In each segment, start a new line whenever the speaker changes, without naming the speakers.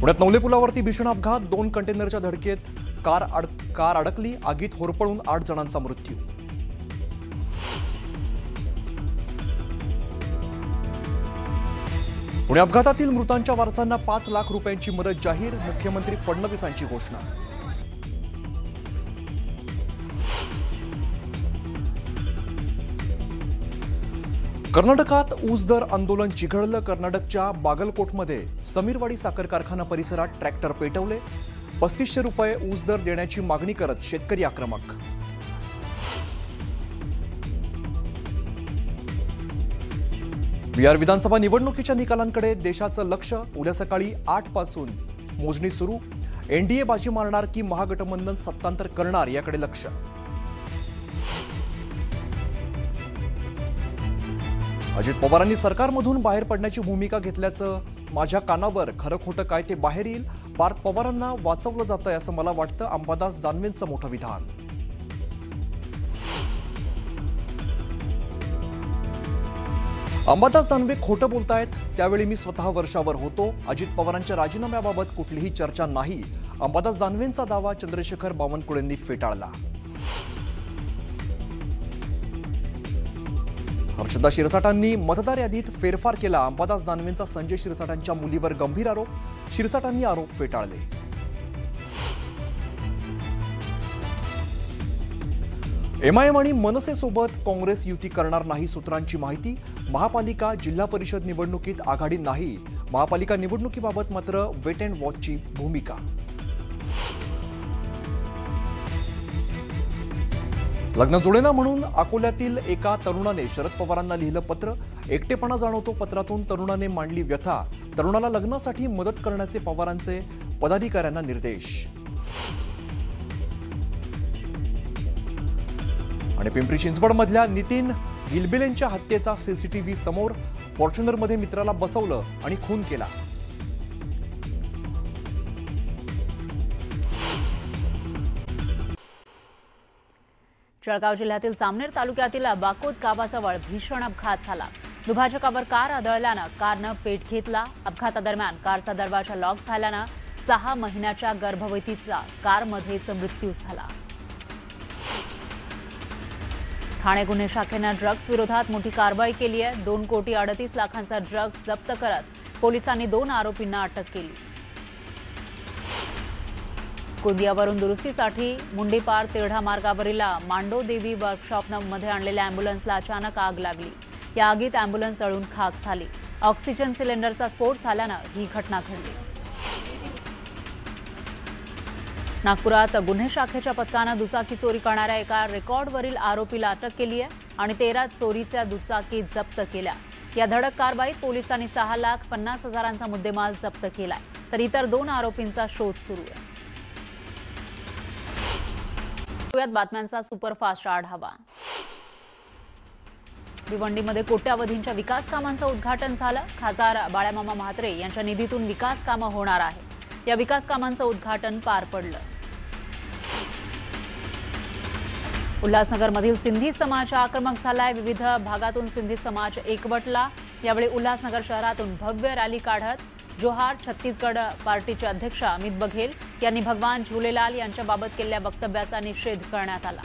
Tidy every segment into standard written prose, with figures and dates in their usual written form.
पुण्यात नवले पुलावरती भीषण अपघात, 2 कंटेनरच्या धडकेत कार अडकली, आगीत होरपळून 8 जणांचा मृत्यू। पुणे अपघातातील मृतांच्या वारसांना 5 लाख रुपयांची मदत जाहीर, मुख्यमंत्री फडणवीसांची घोषणा। कर्नाटकात ऊस दर आंदोलन चिघळलं, कर्नाटकच्या बागलकोटमध्ये समीरवाडी साखर कारखाना परिसरात ट्रॅक्टर पेटवले, 3500 रुपये ऊस दर देण्याची मागणी करत शेतकरी आक्रमक। बिहार विधानसभा निवडणुकीच्या निकालांकडे देशाचं लक्ष, उद्या सकाळी 8 पासून मोजणी सुरू, एनडीए बाजी मारणार की महागठबंधन सत्तांतर करणार याकडे लक्ष। अजित पवारांनी सरकारमधून बाहेर पडण्याची भूमिका घेतल्याचं माझ्या कानावर, खरं खोटं काय ते बाहेर येईल, पार्थ पवारांना वाचवलं जातंय असं मला वाटतं, अंबादास दानवेंचं मोठं विधान। अंबादास दानवे खोटं बोलतायत, त्यावेळी मी स्वतः वर्षावर होतो, अजित पवारांच्या राजीनाम्याबाबत कुठलीही चर्चा नाही, अंबादास दानवेंचा दावा चंद्रशेखर बावनकुळेंनी फेटाळला। हर्षदा शिरसाटांनी मतदार यादीत फेरफार केला, अंबादास दानवेंचा संजय शिरसाटांच्या मुलीवर गंभीर आरोप, शिरसाटांनी आरोप फेटाळले। एमआयएम आणि मनसेसोबत काँग्रेस युती करणार नाही, सूत्रांची माहिती, महापालिका जिल्हा परिषद निवडणुकीत आघाडी नाही, महापालिका निवडणुकीबाबत मात्र वेट अँड वॉचची भूमिका। लग्न जोडेना म्हणून अकोल्यातील एका तरुणाने शरद पवारांना लिहिलं पत्र, एकटेपणा जाणवतो पत्रातून तरुणाने मांडली व्यथा, तरुणाला लग्नासाठी मदत करण्याचे पवारांचे पदाधिकाऱ्यांना निर्देश। आणि पिंपरी चिंचवडमधल्या नितीन गिलबिलेंच्या हत्येचा सीसीटीव्ही समोर, फॉर्च्युनरमध्ये मित्राला बसवलं आणि खून केला।
जळगाव जिल्ह्यातील जामनेर तालुक्यातील बाकोद गावाजवळ भीषण अपघात झाला, दुभाजकावर कार आदळल्यानं कारनं पेट घेतला, अपघातादरम्यान कारचा दरवाजा लॉक झाल्यानं 6 महिन्याच्या गर्भवतीचा कारमध्येच मृत्यू झाला। ठाणे गुन्हे शाखेनं ड्रग्ज विरोधात मोठी कारवाई केली आहे, 2,38,00,000चा ड्रग्ज जप्त करत पोलिसांनी 2 आरोपींना अटक केली। गोंदियावरून दुरुस्तीसाठी मुंडीपार तेढा मार्गावरील मांडोदेवी वर्कशॉपमध्ये आणलेल्या अँब्युलन्सला अचानक आग लागली, या आगीत अँब्युलन्स जळून खाक झाली, ऑक्सिजन सिलेंडरचा स्फोट झाल्यानं ही घटना घडली। नागपुरात गुन्हे शाखेच्या पथकानं दुचाकी चोरी करणाऱ्या एका रेकॉर्डवरील आरोपीला अटक केली आहे आणि 13 चोरीच्या दुचाकी जप्त केल्या। या धडक कारवाईत पोलिसांनी 6,50,000चा मुद्देमाल जप्त केलाय, तर इतर 2 आरोपींचा शोध सुरू आहे। बातम्यांचा सुपरफास्ट आढावा। भिवंडीमध्ये कोट्यावधींच्या विकास कामांचं उद्घाटन झालं, खासदार बाळामामा म्हात्रे यांच्या निधीतून विकास कामं होणार आहे, या विकास कामांचं उद्घाटन पार पडलं। उल्हासनगरमधील सिंधी समाज आक्रमक झालाय, विविध भागातून सिंधी समाज एकवटला, यावेळी उल्हासनगर शहरातून भव्य रॅली काढत जोहार छत्तीसगड पार्टीचे अध्यक्ष अमित बघेल यांनी भगवान झूलेलाल यांच्याबाबत केलेल्या वक्तव्याचा निषेध करण्यात आला।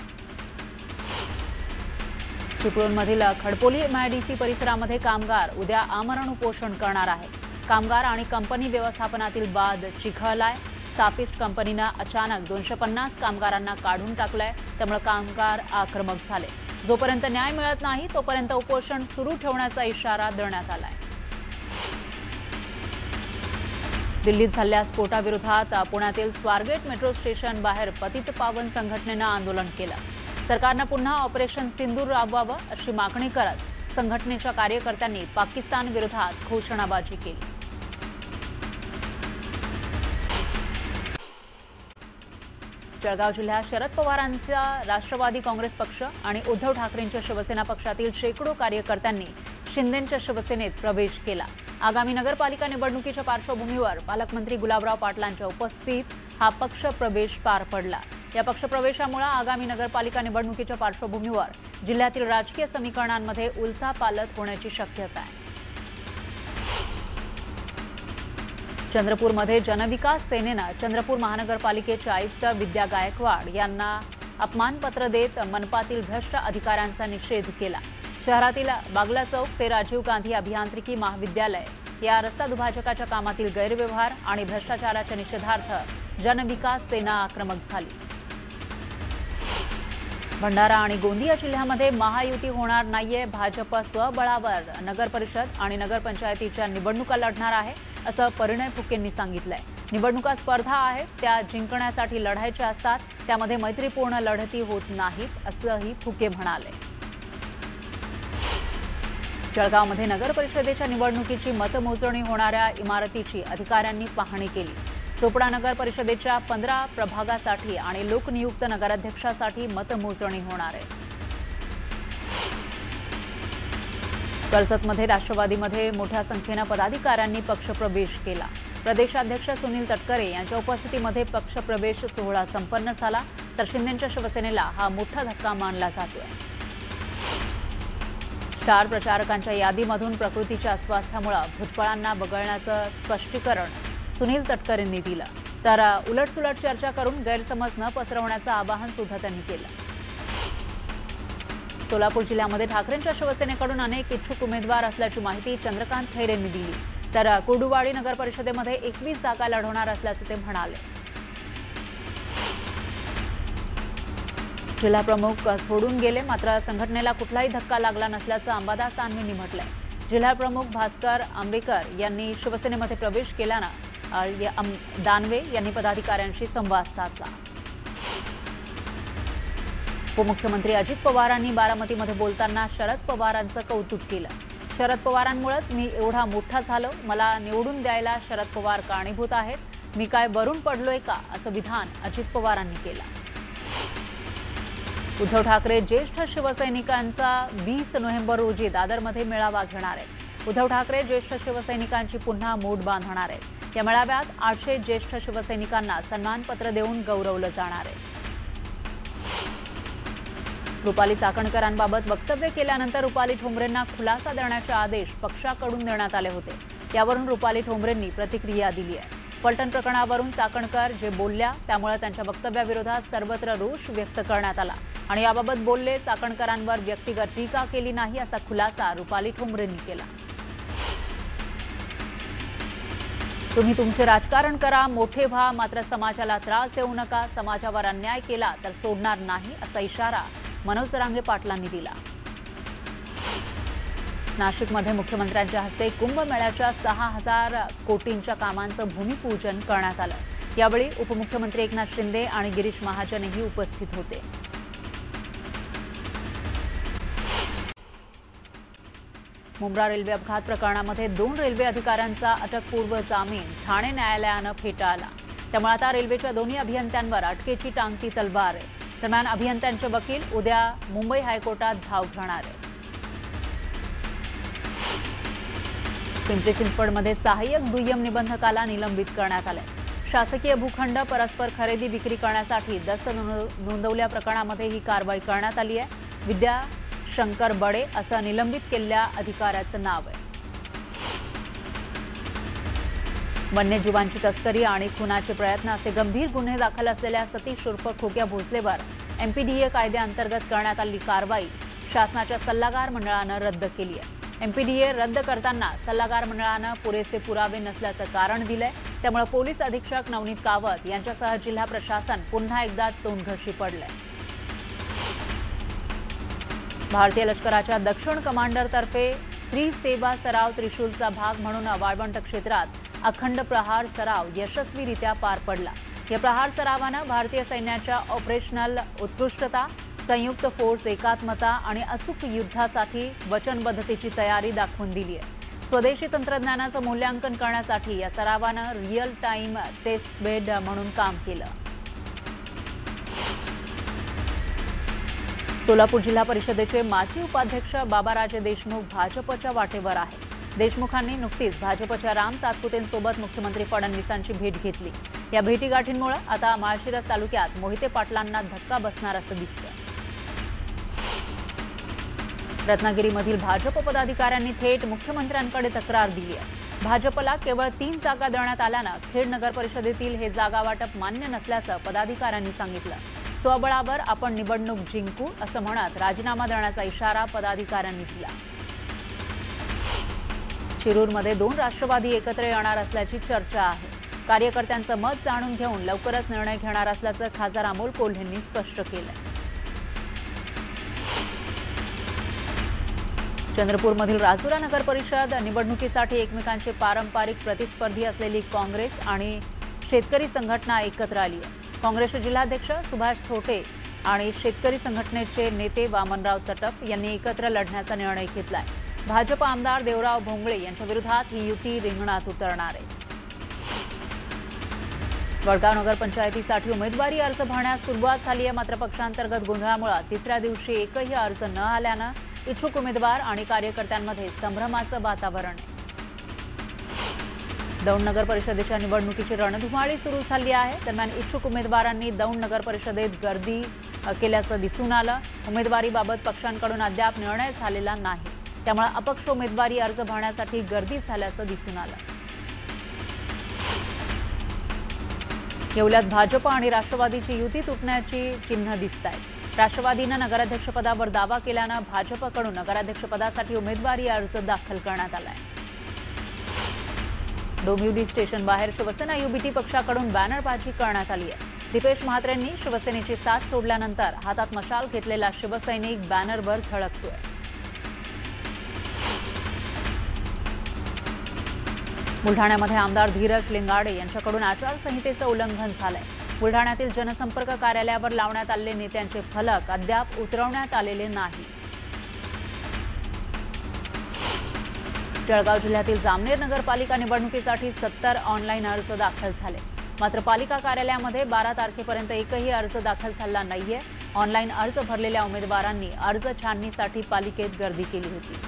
चिपळूणमधील खडपोली एमआयडीसी परिसरामध्ये कामगार उद्या आमरण उपोषण करणार आहेत, कामगार आणि कंपनी व्यवस्थापनातील वाद चिघळलाय, सापिस्ट कंपनीनं अचानक 250 कामगारांना काढून टाकलंय, त्यामुळे कामगार आक्रमक झाले, जोपर्यंत न्याय मिळत नाही तोपर्यंत उपोषण सुरू ठेवण्याचा इशारा देण्यात आलाय। दिल्लीत झालेल्या स्फोटाविरोधात पुण्यातील स्वारगेट मेट्रो स्टेशन बाहेर पतित पावन संघटनेनं आंदोलन केलं, सरकारनं पुन्हा ऑपरेशन सिंदूर राबवावं अशी मागणी करत संघटनेच्या कार्यकर्त्यांनी पाकिस्तान विरोधात घोषणाबाजी केली। जळगाव जिल्ह्यात शरद पवारांचा राष्ट्रवादी काँग्रेस पक्ष आणि उद्धव ठाकरेंच्या शिवसेना पक्षातील शेकडो कार्यकर्त्यांनी शिंदेंच्या शिवसेनेत प्रवेश केला। आगामी नगरपालिका निवडणुकीच्या पार्श्वभूमीवर पालकमंत्री गुलाबराव पाटलांच्या उपस्थितीत हा पक्ष प्रवेश पार पडला। या पक्षप्रवेशामुळे आगामी नगरपालिका निवडणुकीच्या पार्श्वभूमीवर जिल्ह्यातील राजकीय समीकरणांमध्ये उलथापालथ होण्याची शक्यता आहे। चंद्रपूरमध्ये जनविकास सेनेनं चंद्रपूर महानगरपालिकेचे आयुक्त विद्या गायकवाड यांना अपमानपत्र देत मनपातील भ्रष्ट अधिकाऱ्यांचा निषेध केला। शहरातील बागला चौक ते राजीव गांधी अभियांत्रिकी महाविद्यालय या रस्ता दुभाजकाच्या कामातील गैरव्यवहार आणि भ्रष्टाचाराच्या निषेधार्थ जनविकास सेना आक्रमक झाली। भंडारा आणि गोंदिया जिल्ह्यामध्ये महायुती होणार नाहीये। भाजप स्वबळावर नगर परिषद आणि नगरपंचायतीच्या निवडणुका लढणार आहे असं परिणय फुकेंनी सांगितलंय। निवडणुका स्पर्धा आहेत, त्या जिंकण्यासाठी लढायच्या असतात, त्यामध्ये मैत्रीपूर्ण लढती होत नाहीत असंही फुके म्हणाले। जळगावमध्ये नगर परिषदेच्या निवडणुकीची मतमोजणी होणाऱ्या इमारतीची अधिकाऱ्यांनी पाहणी केली। चोपडा नगर परिषदेच्या 15 प्रभागासाठी आणि लोकनियुक्त नगराध्यक्षासाठी मतमोजणी होणार आहे। कर्जतमध्ये राष्ट्रवादीमध्ये मोठ्या संख्येने पदाधिकाऱ्यांनी पक्षप्रवेश केला। प्रदेशाध्यक्ष सुनील तटकरे यांच्या उपस्थितीमध्ये पक्षप्रवेश सोहळा संपन्न झाला, तर शिंदेच्या शिवसेनेला हा मोठा धक्का मानला जातोय। स्टार प्रचारकांच्या यादीमधून प्रकृतीच्या अस्वास्थ्यामुळे भुजबळांना वगळण्याचं स्पष्टीकरण सुनील तटकरेंनी दिलं, तर उलटसुलट चर्चा करून गैरसमज न पसरवण्याचं आवाहन सुद्धा त्यांनी केलं। सोलापूर जिल्ह्यामध्ये ठाकरेंच्या शिवसेनेकडून अनेक इच्छुक उमेदवार असल्याची माहिती चंद्रकांत खैरेंनी दिली, तर कुर्डुवाडी नगर परिषदेमध्ये 21 जागा लढवणार असल्याचे ते म्हणाले। जिल्हा प्रमुख सोडून गेले, मात्र संघटनेला कुठलाही धक्का लागला नसल्याचं अंबादास दानवेंनी म्हटलंय। जिल्हा प्रमुख भास्कर आंबेकर यांनी शिवसेनेमध्ये प्रवेश केल्यानं दानवे यांनी पदाधिकाऱ्यांशी संवाद साधला। उपमुख्यमंत्री अजित पवारांनी बारामतीमध्ये बोलताना शरद पवारांचं कौतुक केलं। शरद पवारांमुळेच मी एवढा मोठा झालो, मला निवडून द्यायला शरद पवार कारणीभूत आहेत, मी काय वरून पडलोय का असं विधान अजित पवारांनी केलं। उद्धव ठाकरे ज्येष्ठ शिवसैनिकांचा 20 नोव्हेंबर रोजी दादरमध्ये मेळावा घेणार आहेत। उद्धव ठाकरे ज्येष्ठ शिवसैनिकांची पुन्हा मूठ बांधणार आहेत। या मेळाव्यात 800 ज्येष्ठ शिवसैनिकांना सन्मानपत्र देऊन गौरवलं जाणार आहे। रुपाली चाकणकरांबाबत वक्तव्य केल्यानंतर रुपाली ठोंबरेंना खुलासा देण्याचे आदेश पक्षाकडून देण्यात आले होते। यावरून रुपाली ठोंबरेंनी प्रतिक्रिया दिली आहे। फलटण प्रकरणावरून चाकणकर जे बोलल्या त्यामुळे त्यांच्या वक्तव्याविरोधात सर्वत्र रोष व्यक्त करण्यात आला आणि याबाबत बोलले, चाकणकरांवर व्यक्तिगत टीका केली नाही असा खुलासा रुपाली ठोंबरेंनी केला। तुम्ही तुमचे राजकारण करा, मोठे व्हा, मात्र समाजाला त्रास देऊ नका, समाजावर अन्याय केला तर सोडणार नाही असा इशारा मनोज जरांगे पाटलांनी दिला। नाशिकमध्ये मुख्यमंत्र्यांच्या हस्ते कुंभमेळ्याच्या 6000 कोटींच्या कामांचं भूमिपूजन करण्यात आलं। यावेळी उपमुख्यमंत्री एकनाथ शिंदे आणि गिरीश महाजनही उपस्थित होते। मुंब्रा रेल्वे अपघात प्रकरणामध्ये 2 रेल्वे अधिकाऱ्यांचा अटकपूर्व जामीन ठाणे न्यायालयानं फेटाळला, त्यामुळे आता रेल्वेच्या दोन्ही अभियंत्यांवर अटकेची टांगती तलवार आहे। दरम्यान अभियंत्यांचे वकील उद्या मुंबई हायकोर्टात धाव घेणार आहेत। पिंपरी चिंचवडमध्ये सहाय्यक दुय्यम निबंधकाला निलंबित करण्यात आले। शासकीय भूखंड परस्पर खरेदी विक्री करण्यासाठी दस्त नोंदवल्या प्रकरणामध्ये ही कारवाई करण्यात आली आहे। विद्या शंकर बडे असं निलंबित केलेल्या अधिकाऱ्याचं नाव आहे। वन्यजीवांची तस्करी आणि खुनाचे प्रयत्न असे गंभीर गुन्हे दाखल असलेल्या सतीश उर्फ खोक्या भोसलेवर एमपीडीए कायद्याअंतर्गत करण्यात आलेली कारवाई शासनाच्या सल्लागार मंडळानं रद्द केली आहे। एमपीडीए रद्द करताना सल्लागार मंडळानं पुरेसे पुरावे नसल्याचं कारण दिलंय, त्यामुळे पोलीस अधीक्षक नवनीत कावत यांच्यासह जिल्हा प्रशासन पुन्हा एकदा तोंडघशी पडलंय। भारतीय लष्कराच्या दक्षिण कमांडरतर्फे त्रिसेवा सराव त्रिशूलचा भाग म्हणून वाळवंट क्षेत्रात अखंड प्रहार सराव यशस्वीरित्या पार पडला। या प्रहार सरावानं भारतीय सैन्याच्या ऑपरेशनल उत्कृष्टता, संयुक्त फोर्स एकात्मता आणि अचूक युद्धासाठी वचनबद्धतेची तयारी दाखवून दिली आहे। स्वदेशी तंत्रज्ञानाचं मूल्यांकन करण्यासाठी या सरावानं रिअल टाइम टेस्ट बेड म्हणून काम केलं। सोलापूर जिल्हा परिषदेचे माजी उपाध्यक्ष बाबाराजे देशमुख भाजपच्या वाटेवर आहे। देशमुखांनी नुकतीच भाजपच्या राम सातपुतेंसोबत मुख्यमंत्री फडणवीसांची भेट घेतली। या भेटीगाठींमुळे आता माळशिरस तालुक्यात मोहिते पाटलांना धक्का बसणार असं दिसतंय। रत्नागिरीमधील भाजप पदाधिकाऱ्यांनी थेट मुख्यमंत्र्यांकडे तक्रार दिली आहे। भाजपला केवळ 3 जागा देण्यात आल्यानं खेड नगर परिषदेतील हे जागा वाटप मान्य नसल्याचं पदाधिकाऱ्यांनी सांगितलं. स्वबळावर आपण निवडणूक जिंकू असं म्हणत राजीनामा देण्याचा इशारा पदाधिकाऱ्यांनी दिला. शिरूरमध्ये 2 राष्ट्रवादी एकत्र येणार असल्याची चर्चा आहे. कार्यकर्त्यांचं मत जाणून घेऊन लवकरच निर्णय घेणार असल्याचं खासदार अमोल कोल्हेंनी स्पष्ट केलं. चंद्रपूरमधील राजुरा नगर परिषद निवडणुकीसाठी एकमेकांचे पारंपरिक प्रतिस्पर्धी असलेली काँग्रेस आणि शेतकरी संघटना एकत्र आली आहे. काँग्रेसचे जिल्हाध्यक्ष सुभाष थोटे आणि शेतकरी संघटनेचे नेते वामनराव चटप यांनी एकत्र लढण्याचा निर्णय घेतलाय. भाजप आमदार देवराव भोंगळे यांच्या विरोधात ही युती रिंगणात उतरणार आहे. वडगाव नगर पंचायतीसाठी उमेदवारी अर्ज भरण्यास सुरुवात झाली आहे. मात्र पक्षांतर्गत गोंधळामुळे तिसऱ्या दिवशी एकही अर्ज न आल्यानं इच्छुक उमेदवार आणि कार्यकर्त्यांमध्ये संभ्रमाचं वातावरण आहे. दौंड नगर परिषदेच्या निवडणुकीची रणधुमाळी सुरू झाली आहे. दरम्यान इच्छुक उमेदवारांनी दौंड नगर परिषदेत गर्दी केल्याचं दिसून आलं. उमेदवारीबाबत पक्षांकडून अद्याप निर्णय झालेला नाही. त्यामुळे अपक्ष उमेदवारी अर्ज भरण्यासाठी गर्दी झाल्याचं दिसून आलं. येवल्यात भाजप आणि राष्ट्रवादीची युती तुटण्याची चिन्ह दिसत आहेत. राष्ट्रवादीनं नगराध्यक्षपदावर दावा केल्यानं भाजपकडून नगराध्यक्षपदासाठी उमेदवारी अर्ज दाखल करण्यात आलाय. डोंबिवली स्टेशन बाहेर शिवसेना युबीटी पक्षाकडून बॅनरबाजी करण्यात आली आहे. दीपेश म्हात्रेंनी शिवसेनेची साथ सोडल्यानंतर हातात मशाल घेतलेला शिवसैनिक बॅनरवर झळकतोय. बुलढाण्यामध्ये आमदार धीरज लिंगाडे यांच्याकडून आचारसंहितेचं उल्लंघन झालंय. बुलढाण्यातील जनसंपर्क कार्यालयावर लावण्यात आलेले नेत्यांचे फलक अद्याप उतरवण्यात आलेले नाही. जळगाव जिल्ह्यातील जामनेर नगरपालिका निवडणुकीसाठी 70 ऑनलाईन अर्ज दाखल झाले. मात्र पालिका कार्यालयामध्ये 12 तारखेपर्यंत एकही अर्ज दाखल झाला नाहीये. ऑनलाईन अर्ज भरलेल्या उमेदवारांनी अर्ज छाननीसाठी पालिकेत गर्दी केली होती.